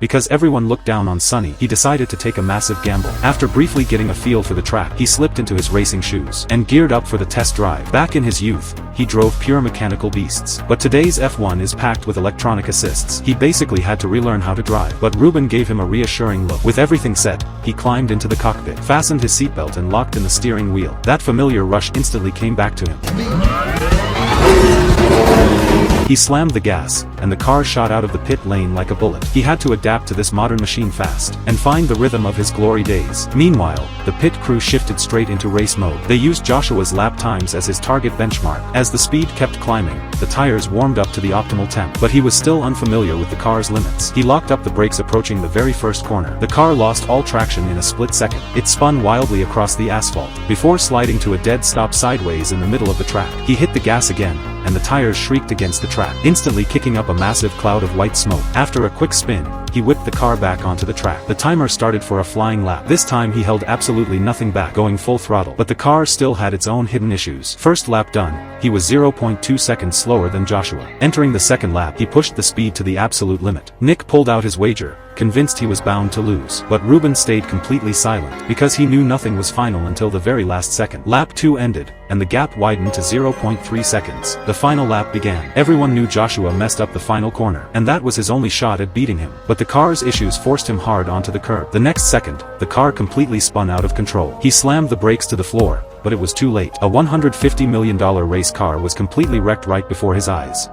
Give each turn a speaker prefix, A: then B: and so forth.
A: Because everyone looked down on Sonny, he decided to take a massive gamble. After briefly getting a feel for the track, he slipped into his racing shoes and geared up for the test drive. Back in his youth, he drove pure mechanical beasts. But today's F1 is packed with electronic assists. He basically had to relearn how to drive. But Ruben gave him a reassuring look. With everything set, he climbed into the cockpit, fastened his seatbelt and locked in the steering wheel. That familiar rush instantly came back to him. He slammed the gas, and the car shot out of the pit lane like a bullet. He had to adapt to this modern machine fast, and find the rhythm of his glory days. Meanwhile, the pit crew shifted straight into race mode. They used Joshua's lap times as his target benchmark. As the speed kept climbing, the tires warmed up to the optimal temp. But he was still unfamiliar with the car's limits. He locked up the brakes approaching the very first corner. The car lost all traction in a split second. It spun wildly across the asphalt, before sliding to a dead stop sideways in the middle of the track. He hit the gas again, and the tires shrieked against the track, instantly kicking up a massive cloud of white smoke. After a quick spin, he whipped the car back onto the track. The timer started for a flying lap. This time he held absolutely nothing back, going full throttle. But the car still had its own hidden issues. First lap done, he was 0.2 seconds slower than Joshua. Entering the second lap, he pushed the speed to the absolute limit. Nick pulled out his wager, convinced he was bound to lose. But Ruben stayed completely silent, because he knew nothing was final until the very last second. Lap 2 ended, and the gap widened to 0.3 seconds. The final lap began. Everyone knew Joshua messed up the final corner, and that was his only shot at beating him. But the car's issues forced him hard onto the curb. The next second, the car completely spun out of control. He slammed the brakes to the floor, but it was too late. A $150 million race car was completely wrecked right before his eyes.